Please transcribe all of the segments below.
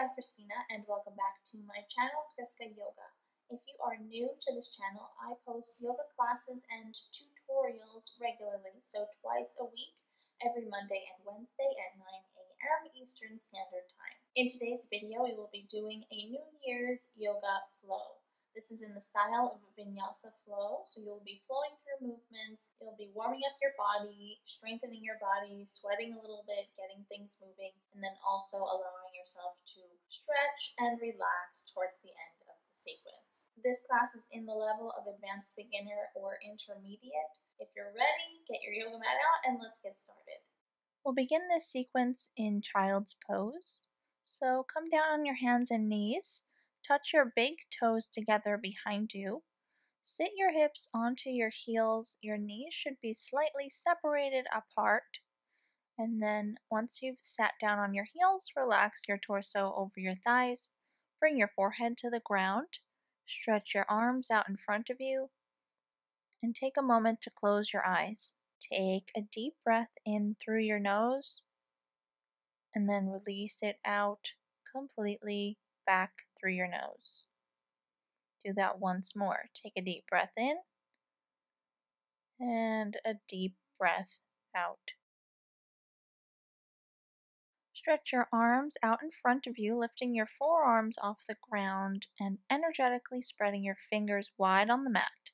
I'm Christina and welcome back to my channel, ChriskaYoga. If you are new to this channel, I post yoga classes and tutorials regularly, so twice a week, every Monday and Wednesday at 9 a.m. Eastern Standard Time. In today's video, we will be doing a New Year's yoga flow. This is in the style of a Vinyasa flow, so you'll be flowing through movements, you'll be warming up your body, strengthening your body, sweating a little bit, getting things moving, and then also allowing yourself to stretch and relax towards the end of the sequence. This class is in the level of advanced beginner or intermediate. If you're ready, get your yoga mat out and let's get started. We'll begin this sequence in child's pose. So come down on your hands and knees. Touch your big toes together behind you. Sit your hips onto your heels. Your knees should be slightly separated apart. And then once you've sat down on your heels, relax your torso over your thighs. Bring your forehead to the ground. Stretch your arms out in front of you. And take a moment to close your eyes. Take a deep breath in through your nose. And then release it out completely back through your nose. Do that once more. Take a deep breath in and a deep breath out. Stretch your arms out in front of you, lifting your forearms off the ground and energetically spreading your fingers wide on the mat.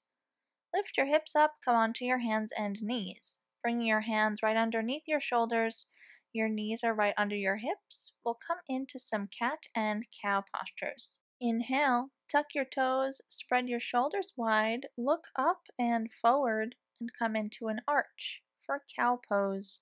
Lift your hips up, come onto your hands and knees. Bring your hands right underneath your shoulders. Your knees are right under your hips. We'll come into some cat and cow postures. Inhale, tuck your toes, spread your shoulders wide, look up and forward, and come into an arch for cow pose.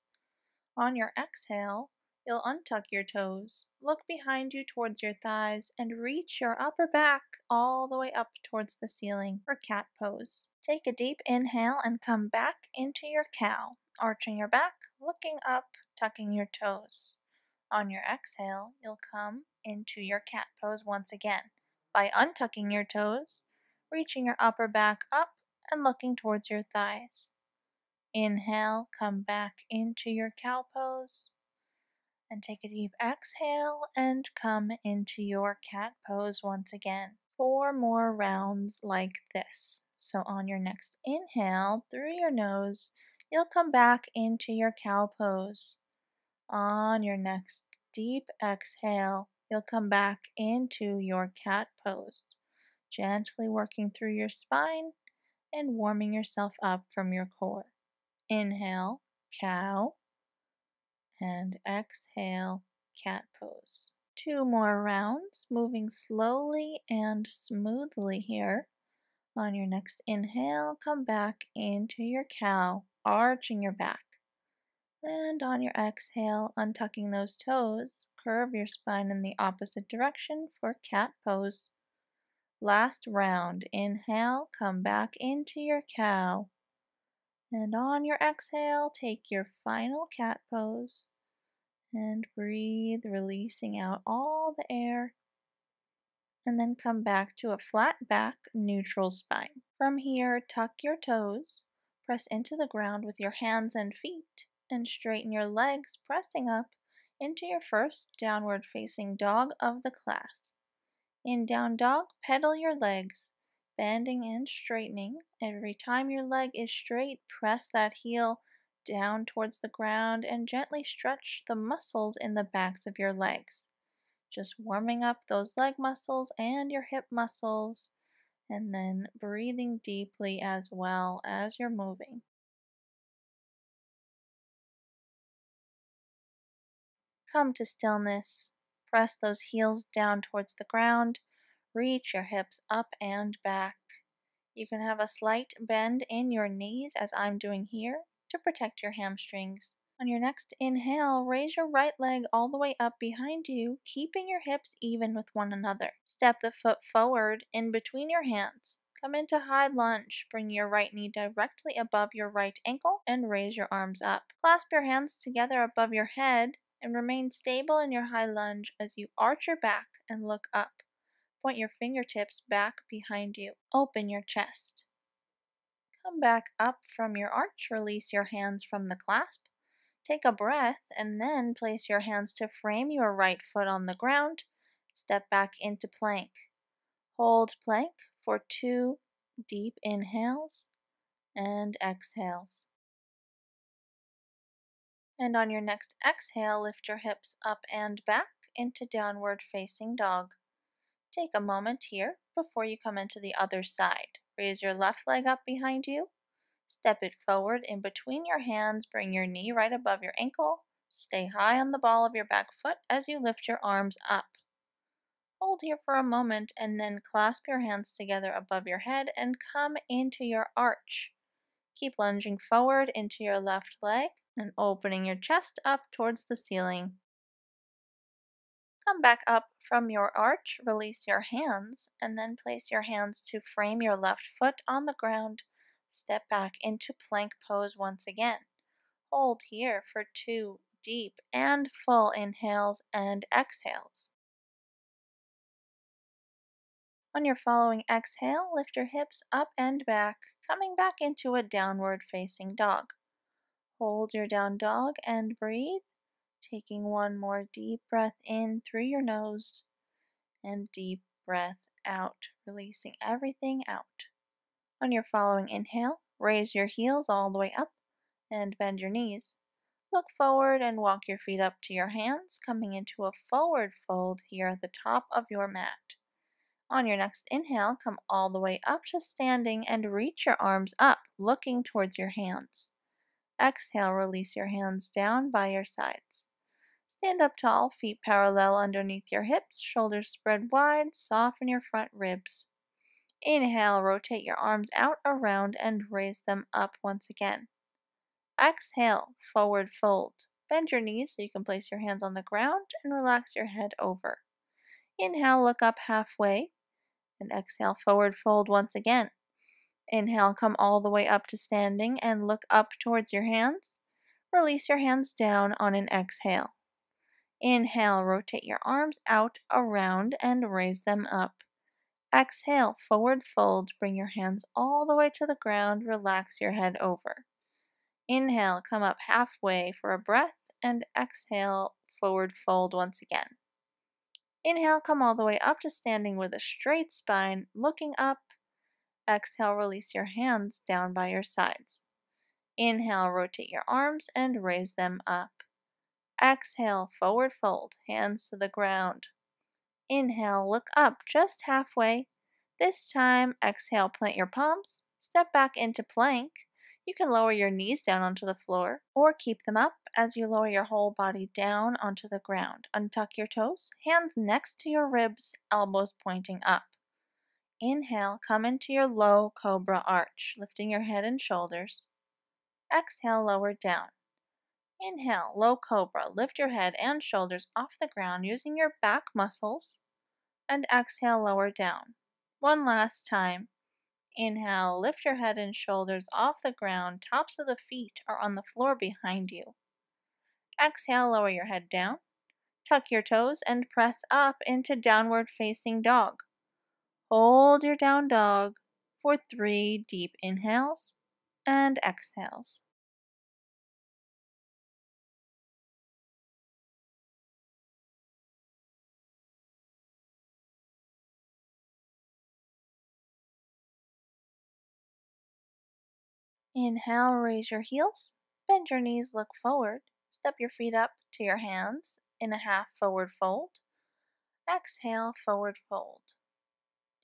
On your exhale, you'll untuck your toes, look behind you towards your thighs, and reach your upper back all the way up towards the ceiling for cat pose. Take a deep inhale and come back into your cow, arching your back, looking up, tucking your toes. On your exhale, you'll come into your cat pose once again by untucking your toes, reaching your upper back up, and looking towards your thighs. Inhale, come back into your cow pose, and take a deep exhale and come into your cat pose once again. 4 more rounds like this. So on your next inhale, through your nose, you'll come back into your cow pose. On your next deep exhale, you'll come back into your cat pose, gently working through your spine and warming yourself up from your core. Inhale, cow, and exhale, cat pose. 2 more rounds, moving slowly and smoothly here. On your next inhale, come back into your cow, arching your back. And on your exhale, untucking those toes, curve your spine in the opposite direction for cat pose. Last round, inhale, come back into your cow. And on your exhale, take your final cat pose. And breathe, releasing out all the air. And then come back to a flat back, neutral spine. From here, tuck your toes, press into the ground with your hands and feet, and straighten your legs, pressing up into your first downward facing dog of the class. In down dog, pedal your legs, bending and straightening. Every time your leg is straight, press that heel down towards the ground and gently stretch the muscles in the backs of your legs. Just warming up those leg muscles and your hip muscles, and then breathing deeply as well as you're moving. Come to stillness. Press those heels down towards the ground. Reach your hips up and back. You can have a slight bend in your knees as I'm doing here to protect your hamstrings. On your next inhale, raise your right leg all the way up behind you, keeping your hips even with one another. Step the foot forward in between your hands. Come into high lunge. Bring your right knee directly above your right ankle and raise your arms up. Clasp your hands together above your head and remain stable in your high lunge as you arch your back and look up. Point your fingertips back behind you. Open your chest. Come back up from your arch. Release your hands from the clasp. Take a breath and then place your hands to frame your right foot on the ground Step back into plank. Hold plank for 2 deep inhales and exhales. And on your next exhale, lift your hips up and back into downward facing dog. Take a moment here before you come into the other side. Raise your left leg up behind you. Step it forward in between your hands. Bring your knee right above your ankle. Stay high on the ball of your back foot as you lift your arms up. Hold here for a moment and then clasp your hands together above your head and come into your arch. Keep lunging forward into your left leg and opening your chest up towards the ceiling. Come back up from your arch, release your hands, and then place your hands to frame your left foot on the ground. Step back into plank pose once again. Hold here for 2 deep and full inhales and exhales. On your following exhale, lift your hips up and back, coming back into a downward facing dog. Hold your down dog and breathe, taking one more deep breath in through your nose and deep breath out, releasing everything out. On your following inhale, raise your heels all the way up and bend your knees. Look forward and walk your feet up to your hands, coming into a forward fold here at the top of your mat. On your next inhale, come all the way up to standing and reach your arms up, looking towards your hands. Exhale, release your hands down by your sides. Stand up tall, feet parallel underneath your hips, shoulders spread wide, soften your front ribs. Inhale, rotate your arms out around and raise them up once again. Exhale, forward fold. Bend your knees so you can place your hands on the ground and relax your head over. Inhale, look up halfway, and exhale, forward fold once again. Inhale, come all the way up to standing and look up towards your hands. Release your hands down on an exhale. Inhale, rotate your arms out, around, and raise them up. Exhale, forward fold, bring your hands all the way to the ground, relax your head over. Inhale, come up halfway for a breath, and exhale, forward fold once again. Inhale, come all the way up to standing with a straight spine, looking up. Exhale, release your hands down by your sides. Inhale, rotate your arms and raise them up. Exhale, forward fold, hands to the ground. Inhale, look up just halfway. This time, exhale, plant your palms, step back into plank. You can lower your knees down onto the floor or keep them up as you lower your whole body down onto the ground. Untuck your toes, hands next to your ribs, elbows pointing up. Inhale, come into your low cobra arch, lifting your head and shoulders. Exhale, lower down. Inhale, low cobra, lift your head and shoulders off the ground using your back muscles. And exhale, lower down. One last time. Inhale, lift your head and shoulders off the ground, tops of the feet are on the floor behind you. Exhale, lower your head down. Tuck your toes and press up into downward facing dog. Hold your down dog for 3 deep inhales and exhales. Inhale, raise your heels, bend your knees, look forward, step your feet up to your hands in a half forward fold. Exhale, forward fold.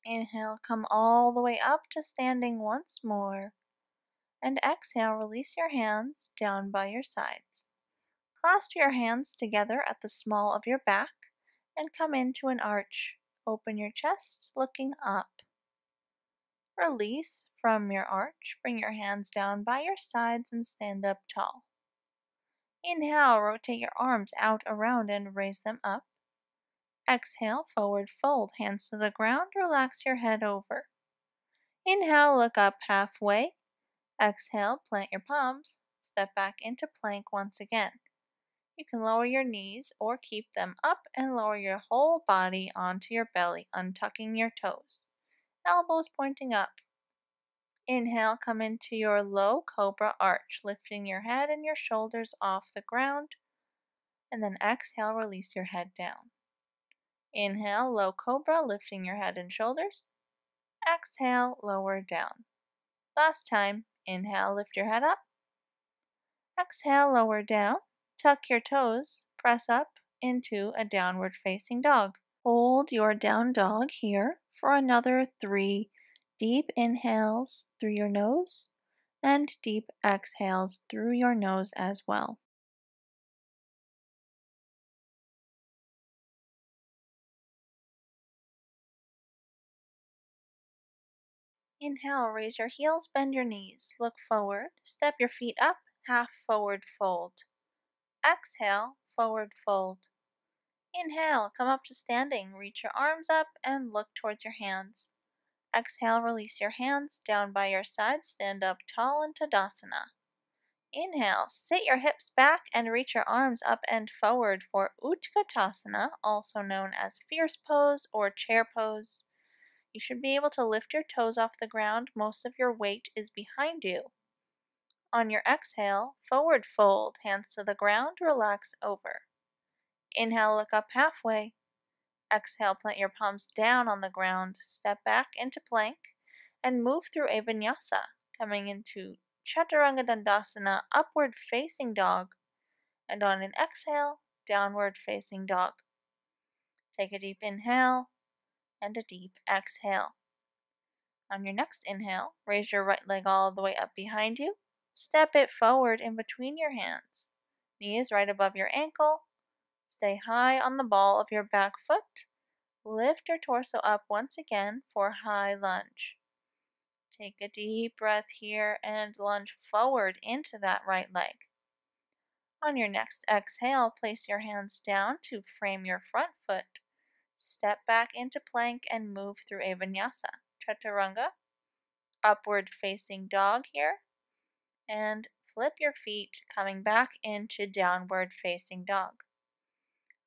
Inhale, come all the way up to standing once more. And exhale, release your hands down by your sides. Clasp your hands together at the small of your back and come into an arch. Open your chest, looking up. Release from your arch. Bring your hands down by your sides and stand up tall. Inhale, rotate your arms out around and raise them up. Exhale, forward fold, hands to the ground, relax your head over. Inhale, look up halfway. Exhale, plant your palms, step back into plank once again. You can lower your knees or keep them up and lower your whole body onto your belly, untucking your toes. Elbows pointing up. Inhale, come into your low cobra arch, lifting your head and your shoulders off the ground. And then exhale, release your head down. Inhale, low cobra, lifting your head and shoulders. Exhale, lower down. Last time, inhale, lift your head up. Exhale, lower down. Tuck your toes, press up into a downward facing dog. Hold your down dog here for another 3 deep inhales through your nose and deep exhales through your nose as well. Inhale, raise your heels, bend your knees, look forward, step your feet up, half forward fold. Exhale, forward fold. Inhale, come up to standing, reach your arms up and look towards your hands. Exhale, release your hands down by your sides, stand up tall in Tadasana. Inhale, sit your hips back and reach your arms up and forward for Utkatasana, also known as fierce pose or chair pose. You should be able to lift your toes off the ground. Most of your weight is behind you. On your exhale, forward fold, hands to the ground, relax over. Inhale, look up halfway. Exhale, plant your palms down on the ground, step back into plank, and move through a vinyasa, coming into Chaturanga Dandasana, upward facing dog, and on an exhale, downward facing dog. Take a deep inhale and a deep exhale. On your next inhale, raise your right leg all the way up behind you, step it forward in between your hands. Knee is right above your ankle. Stay high on the ball of your back foot. Lift your torso up once again for high lunge. Take a deep breath here and lunge forward into that right leg. On your next exhale, place your hands down to frame your front foot. Step back into plank and move through a vinyasa. Chaturanga, upward facing dog here. And flip your feet, coming back into downward facing dog.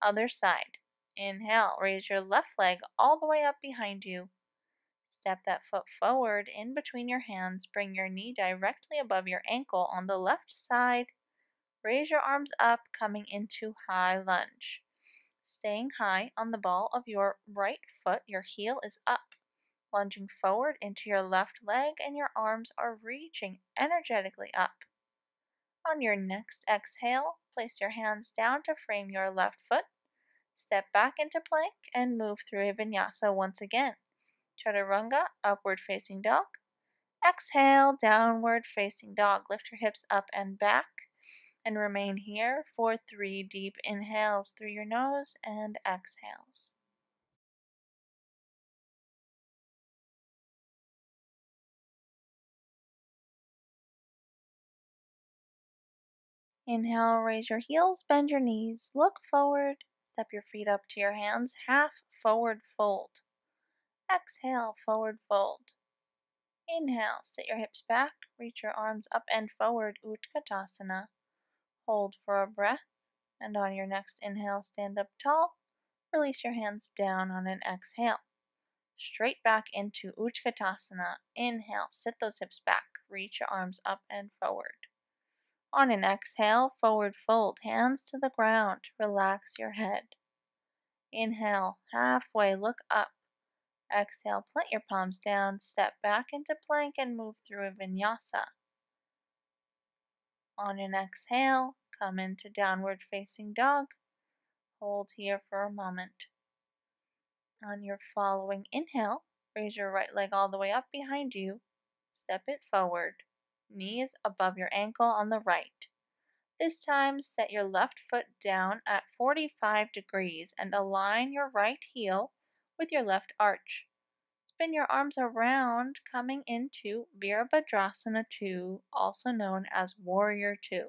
Other side. Inhale, raise your left leg all the way up behind you. Step that foot forward in between your hands. Bring your knee directly above your ankle on the left side. Raise your arms up, coming into high lunge. Staying high on the ball of your right foot, your heel is up. Lunging forward into your left leg, and your arms are reaching energetically up. On your next exhale, place your hands down to frame your left foot. Step back into plank and move through a vinyasa once again. Chaturanga, upward facing dog. Exhale, downward facing dog. Lift your hips up and back and remain here for 3 deep inhales through your nose and exhales. Inhale, raise your heels, bend your knees, look forward, step your feet up to your hands, half forward fold. Exhale, forward fold. Inhale, sit your hips back, reach your arms up and forward, Utkatasana. Hold for a breath, and on your next inhale, stand up tall. Release your hands down on an exhale. Straight back into Utkatasana. Inhale, sit those hips back, reach your arms up and forward. On an exhale, forward fold, hands to the ground, relax your head. Inhale, halfway, look up. Exhale, plant your palms down, step back into plank and move through a vinyasa. On an exhale, come into downward facing dog. Hold here for a moment. On your following inhale, raise your right leg all the way up behind you. Step it forward. Knee is above your ankle on the right. This time, set your left foot down at 45 degrees and align your right heel with your left arch. Spin your arms around, coming into Virabhadrasana 2, also known as Warrior 2.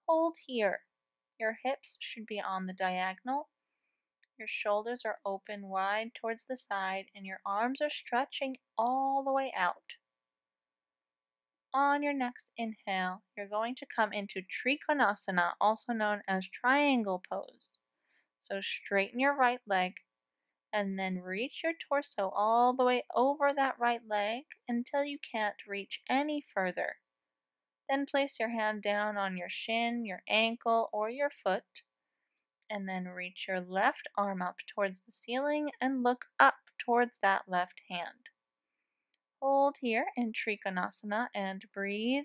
Hold here. Your hips should be on the diagonal. Your shoulders are open wide towards the side, and your arms are stretching all the way out. On your next inhale, you're going to come into Trikonasana, also known as triangle pose. So straighten your right leg, and then reach your torso all the way over that right leg until you can't reach any further. Then place your hand down on your shin, your ankle, or your foot. And then reach your left arm up towards the ceiling and look up towards that left hand. Hold here in Trikonasana and breathe.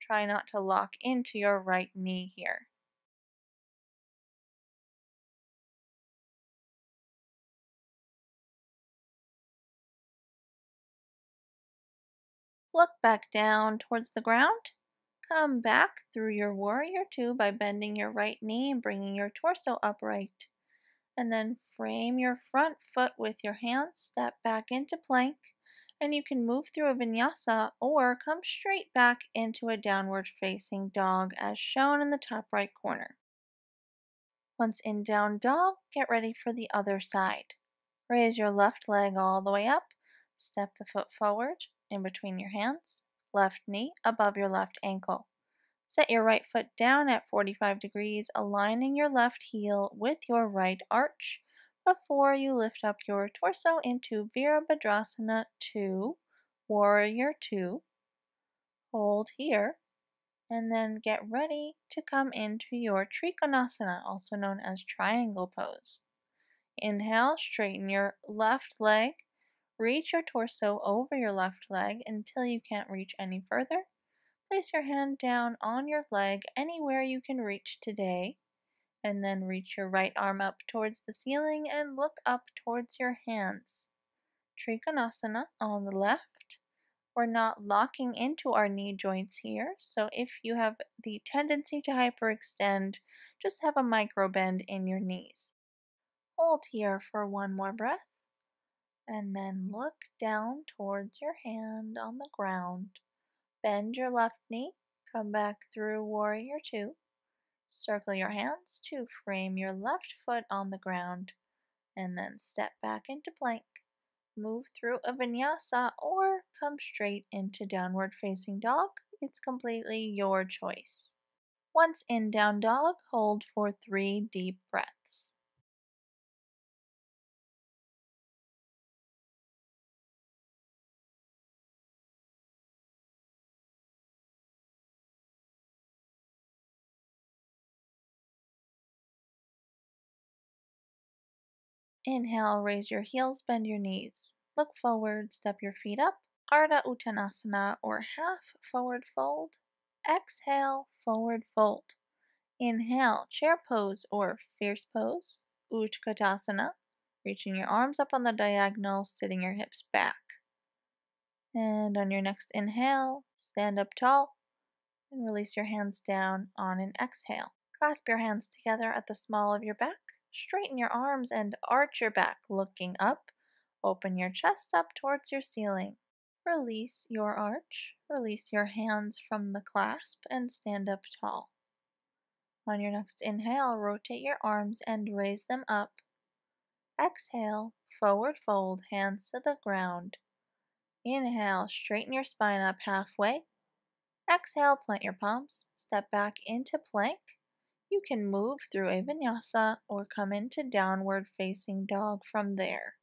Try not to lock into your right knee here. Look back down towards the ground. Come back through your warrior two by bending your right knee and bringing your torso upright. And then frame your front foot with your hands, step back into plank, and you can move through a vinyasa or come straight back into a downward facing dog as shown in the top right corner. Once in down dog, get ready for the other side. Raise your left leg all the way up, step the foot forward in between your hands, left knee above your left ankle. Set your right foot down at 45 degrees, aligning your left heel with your right arch before you lift up your torso into Virabhadrasana 2, Warrior 2. Hold here, and then get ready to come into your Trikonasana, also known as triangle pose. Inhale, straighten your left leg, reach your torso over your left leg until you can't reach any further. Place your hand down on your leg anywhere you can reach today, and then reach your right arm up towards the ceiling and look up towards your hands. Trikonasana on the left. We're not locking into our knee joints here, so if you have the tendency to hyperextend, just have a micro bend in your knees. Hold here for one more breath, and then look down towards your hand on the ground. Bend your left knee, come back through Warrior 2. Circle your hands to frame your left foot on the ground, and then step back into plank. Move through a vinyasa or come straight into downward facing dog. It's completely your choice. Once in down dog, hold for 3 deep breaths. Inhale, raise your heels, bend your knees. Look forward, step your feet up. Ardha Uttanasana or half forward fold. Exhale, forward fold. Inhale, chair pose or fierce pose. Utkatasana, reaching your arms up on the diagonal, sitting your hips back. And on your next inhale, stand up tall and release your hands down on an exhale. Clasp your hands together at the small of your back. Straighten your arms and arch your back, looking up. Open your chest up towards your ceiling. Release your arch. Release your hands from the clasp and stand up tall. On your next inhale, rotate your arms and raise them up. Exhale, forward fold, hands to the ground. Inhale, straighten your spine up halfway. Exhale, plant your palms, step back into plank. You can move through a vinyasa or come into downward facing dog from there.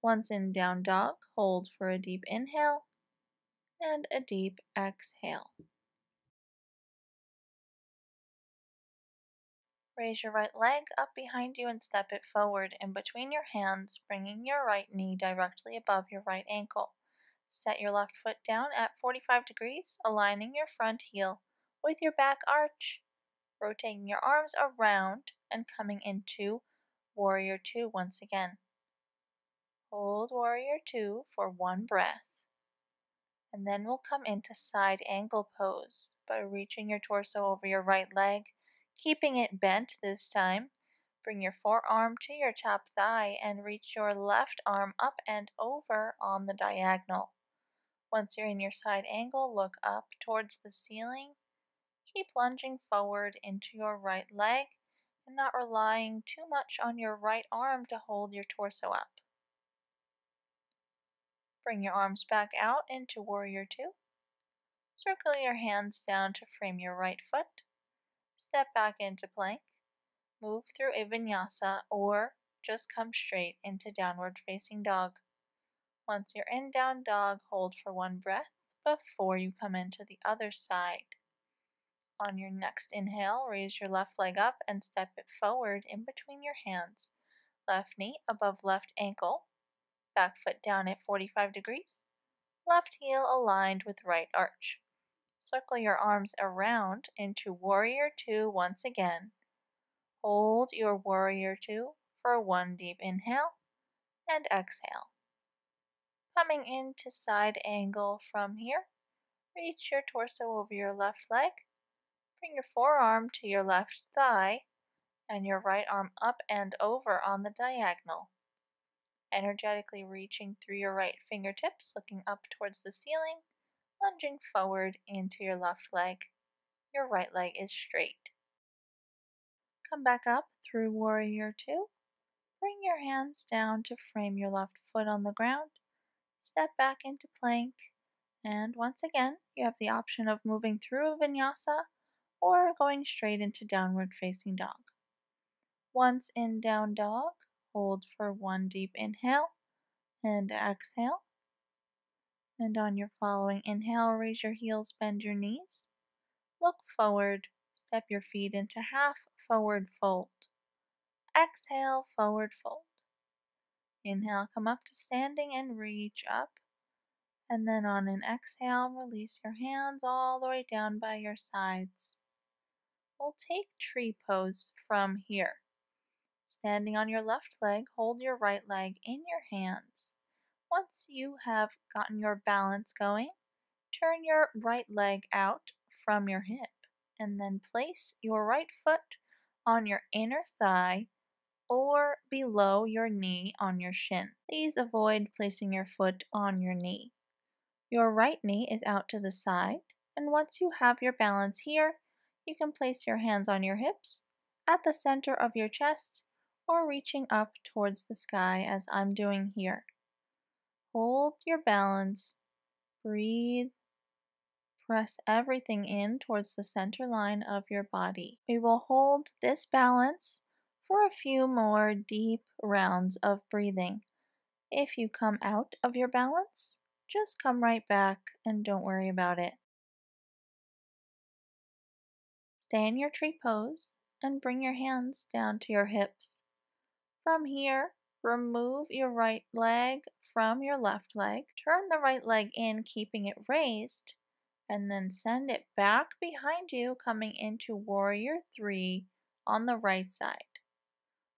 Once in down dog, hold for a deep inhale and a deep exhale. Raise your right leg up behind you and step it forward in between your hands, bringing your right knee directly above your right ankle. Set your left foot down at 45 degrees, aligning your front heel with your back arch. Rotating your arms around and coming into Warrior 2 once again. Hold Warrior 2 for one breath. And then we'll come into side angle pose by reaching your torso over your right leg, keeping it bent this time. Bring your forearm to your top thigh and reach your left arm up and over on the diagonal. Once you're in your side angle, look up towards the ceiling. Keep lunging forward into your right leg and not relying too much on your right arm to hold your torso up. Bring your arms back out into Warrior 2. Circle your hands down to frame your right foot. Step back into plank. Move through a vinyasa or just come straight into downward facing dog. Once you're in down dog, hold for one breath before you come into the other side. On your next inhale, raise your left leg up and step it forward in between your hands. Left knee above left ankle, back foot down at 45 degrees, left heel aligned with right arch. Circle your arms around into Warrior Two once again. Hold your Warrior Two for one deep inhale and exhale. Coming into side angle from here, reach your torso over your left leg. Bring your forearm to your left thigh and your right arm up and over on the diagonal. Energetically reaching through your right fingertips, looking up towards the ceiling, lunging forward into your left leg. Your right leg is straight. Come back up through Warrior Two. Bring your hands down to frame your left foot on the ground. Step back into plank. And once again, you have the option of moving through a Vinyasa or going straight into downward facing dog. Once in down dog, hold for one deep inhale and exhale. And on your following inhale, raise your heels, bend your knees. Look forward, step your feet into half forward fold. Exhale, forward fold. Inhale, come up to standing and reach up. And then on an exhale, release your hands all the way down by your sides. We'll take tree pose from here. Standing on your left leg, hold your right leg in your hands. Once you have gotten your balance going, turn your right leg out from your hip and then place your right foot on your inner thigh or below your knee on your shin. Please avoid placing your foot on your knee. Your right knee is out to the side, and once you have your balance here, you can place your hands on your hips, at the center of your chest, or reaching up towards the sky as I'm doing here. Hold your balance, breathe, press everything in towards the center line of your body. We will hold this balance for a few more deep rounds of breathing. If you come out of your balance, just come right back and don't worry about it. Stay in your tree pose and bring your hands down to your hips. From here, remove your right leg from your left leg. Turn the right leg in, keeping it raised, and then send it back behind you, coming into Warrior Three on the right side.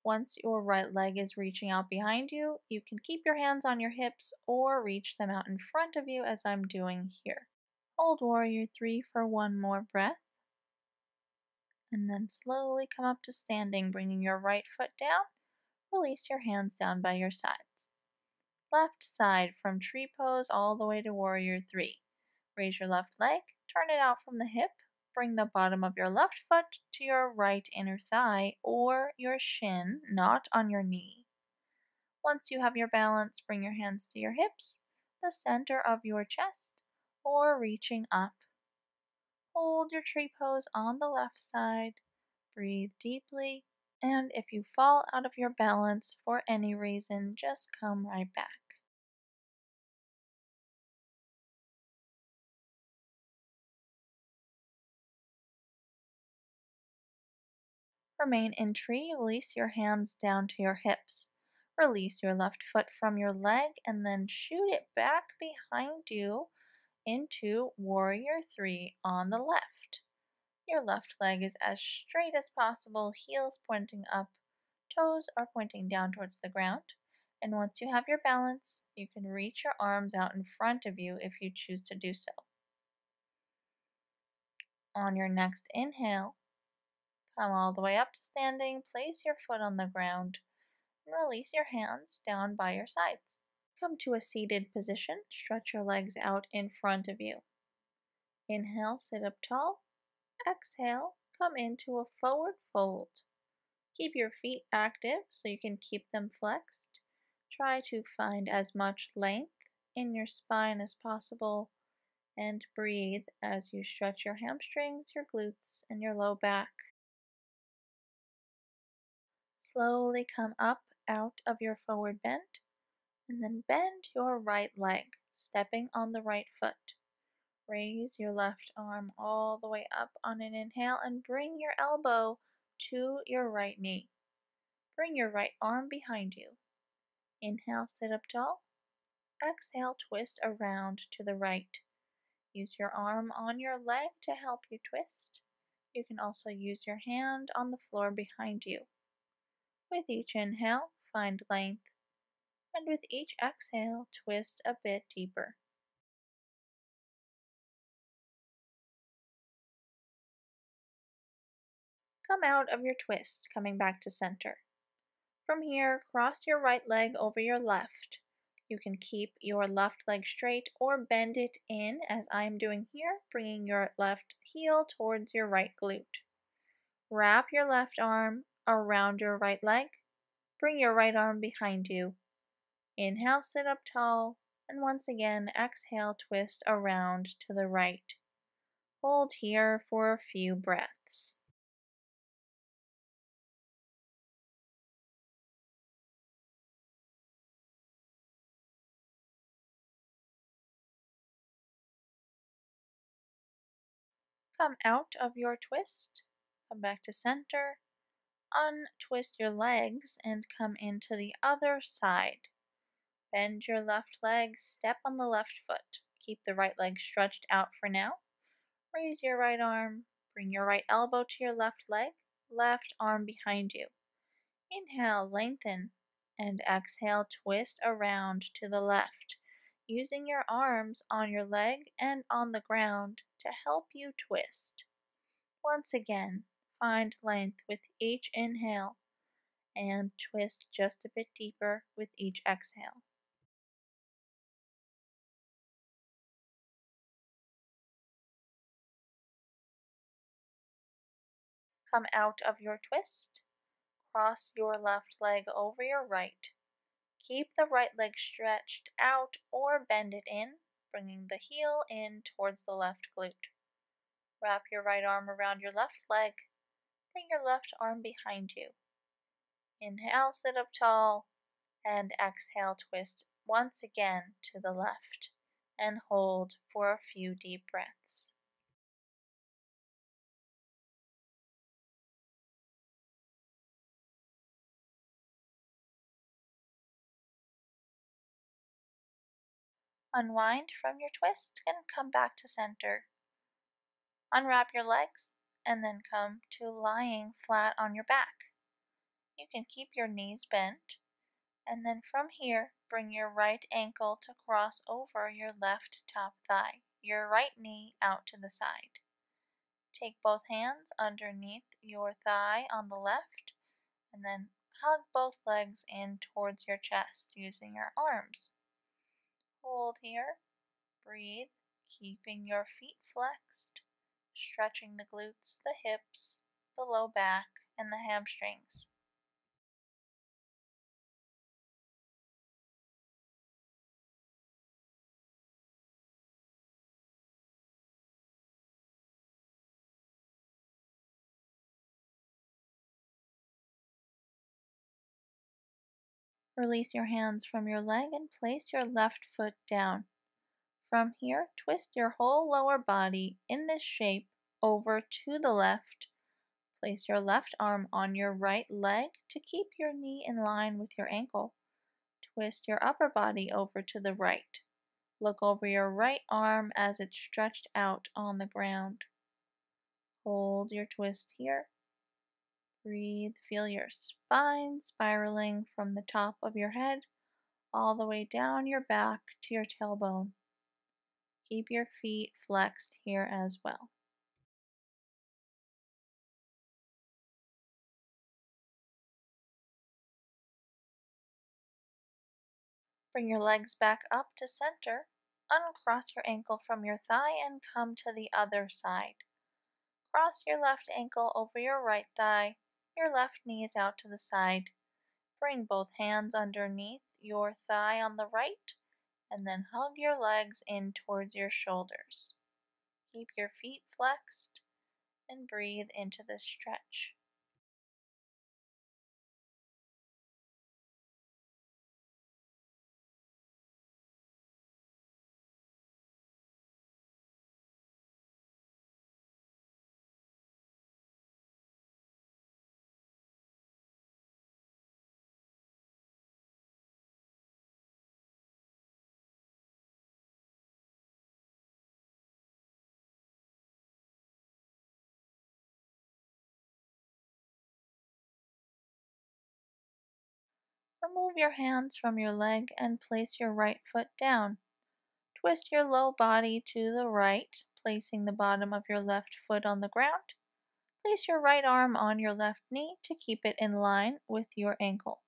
Once your right leg is reaching out behind you, you can keep your hands on your hips or reach them out in front of you as I'm doing here. Hold Warrior Three for one more breath. And then slowly come up to standing, bringing your right foot down. Release your hands down by your sides. Left side from tree pose all the way to Warrior Three. Raise your left leg, turn it out from the hip. Bring the bottom of your left foot to your right inner thigh or your shin, not on your knee. Once you have your balance, bring your hands to your hips, the center of your chest, or reaching up. Hold your tree pose on the left side. Breathe deeply. And if you fall out of your balance for any reason, just come right back. Remain in tree, release your hands down to your hips. Release your left foot from your leg and then shoot it back behind you into Warrior Three on the left. Your left leg is as straight as possible, heels pointing up, toes are pointing down towards the ground. And once you have your balance, you can reach your arms out in front of you if you choose to do so. On your next inhale, come all the way up to standing, place your foot on the ground, and release your hands down by your sides. Come to a seated position, stretch your legs out in front of you. Inhale, sit up tall. Exhale, come into a forward fold. Keep your feet active so you can keep them flexed. Try to find as much length in your spine as possible and breathe as you stretch your hamstrings, your glutes, and your low back. Slowly come up out of your forward bend and then bend your right leg, stepping on the right foot. Raise your left arm all the way up on an inhale and bring your elbow to your right knee. Bring your right arm behind you. Inhale, sit up tall. Exhale, twist around to the right. Use your arm on your leg to help you twist. You can also use your hand on the floor behind you. With each inhale, find length, and with each exhale, twist a bit deeper. Come out of your twist, coming back to center. From here, cross your right leg over your left. You can keep your left leg straight or bend it in as I'm doing here, bringing your left heel towards your right glute. Wrap your left arm around your right leg. Bring your right arm behind you. Inhale, sit up tall, and once again, exhale, twist around to the right. Hold here for a few breaths. Come out of your twist, come back to center, untwist your legs, and come into the other side. Bend your left leg, step on the left foot. Keep the right leg stretched out for now. Raise your right arm, bring your right elbow to your left leg, left arm behind you. Inhale, lengthen, and exhale, twist around to the left, using your arms on your leg and on the ground to help you twist. Once again, find length with each inhale and twist just a bit deeper with each exhale. Come out of your twist. Cross your left leg over your right. Keep the right leg stretched out or bend it in, bringing the heel in towards the left glute. Wrap your right arm around your left leg. Bring your left arm behind you. Inhale, sit up tall, and exhale, twist once again to the left, and hold for a few deep breaths. Unwind from your twist and come back to center. Unwrap your legs and then come to lying flat on your back. You can keep your knees bent, and then from here, bring your right ankle to cross over your left top thigh, your right knee out to the side. Take both hands underneath your thigh on the left, and then hug both legs in towards your chest using your arms. Hold here, breathe, keeping your feet flexed, stretching the glutes, the hips, the low back, and the hamstrings. Release your hands from your leg and place your left foot down. From here, twist your whole lower body in this shape over to the left. Place your left arm on your right leg to keep your knee in line with your ankle. Twist your upper body over to the right. Look over your right arm as it's stretched out on the ground. Hold your twist here. Breathe. Feel your spine spiraling from the top of your head all the way down your back to your tailbone. Keep your feet flexed here as well. Bring your legs back up to center. Uncross your ankle from your thigh and come to the other side. Cross your left ankle over your right thigh. Your left knee is out to the side. Bring both hands underneath your thigh on the right, and then hug your legs in towards your shoulders. Keep your feet flexed and breathe into this stretch. Remove your hands from your leg and place your right foot down. Twist your low body to the right, placing the bottom of your left foot on the ground. Place your right arm on your left knee to keep it in line with your ankle.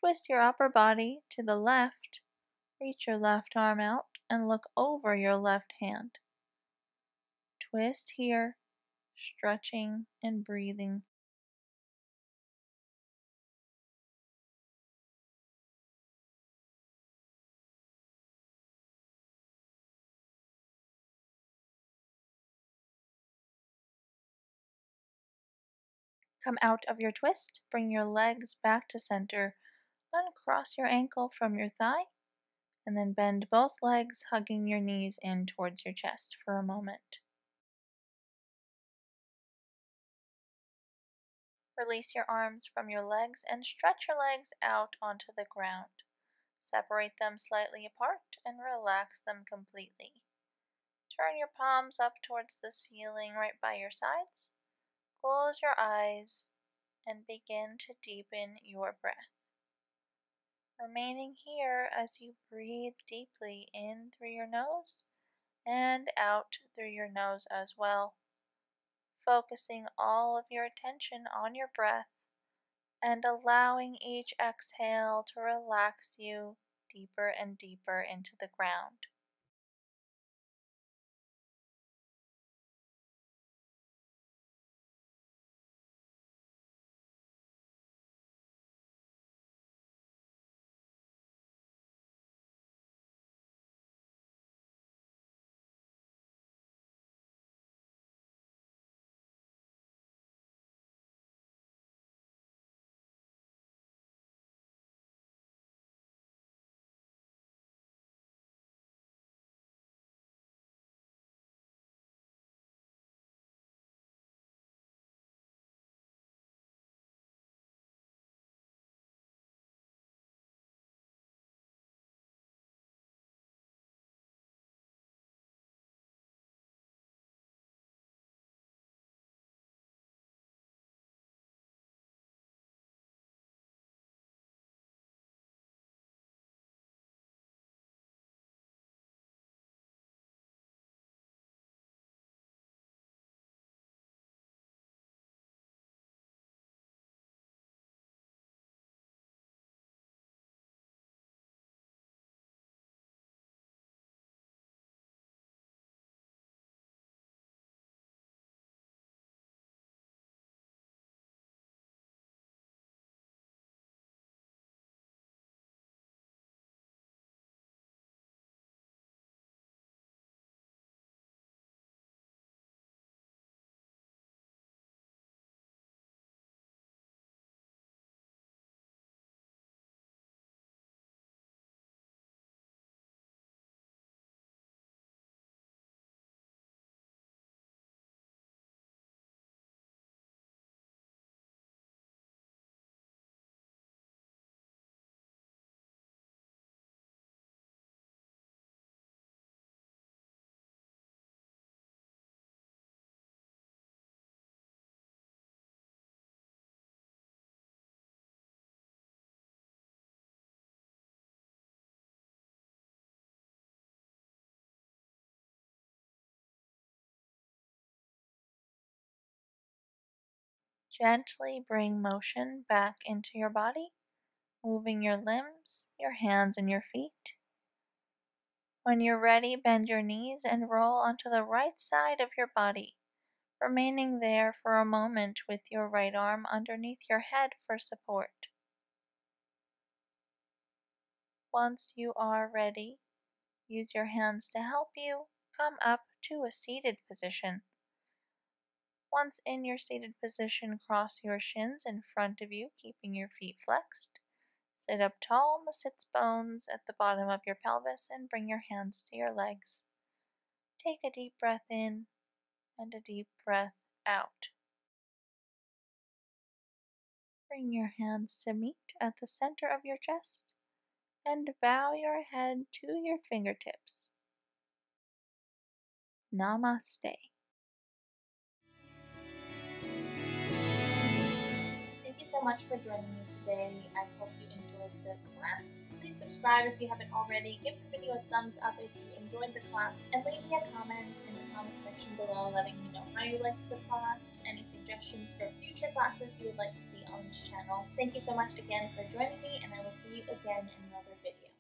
Twist your upper body to the left. Reach your left arm out and look over your left hand. Twist here, stretching and breathing. Come out of your twist, bring your legs back to center, uncross your ankle from your thigh, and then bend both legs, hugging your knees in towards your chest for a moment. Release your arms from your legs and stretch your legs out onto the ground. Separate them slightly apart and relax them completely. Turn your palms up towards the ceiling right by your sides. Close your eyes and begin to deepen your breath. Remaining here as you breathe deeply in through your nose and out through your nose as well, focusing all of your attention on your breath and allowing each exhale to relax you deeper and deeper into the ground. Gently bring motion back into your body, moving your limbs, your hands, and your feet. When you're ready, bend your knees and roll onto the right side of your body, remaining there for a moment with your right arm underneath your head for support. Once you are ready, use your hands to help you come up to a seated position. Once in your seated position, cross your shins in front of you, keeping your feet flexed. Sit up tall on the sits bones at the bottom of your pelvis and bring your hands to your legs. Take a deep breath in and a deep breath out. Bring your hands to meet at the center of your chest and bow your head to your fingertips. Namaste. Thank you you so much for joining me today. I hope you enjoyed the class. Please subscribe if you haven't already. Give the video a thumbs up if you enjoyed the class, and leave me a comment in the comment section below letting me know how you liked the class, any suggestions for future classes you would like to see on this channel. Thank you so much again for joining me, and I will see you again in another video.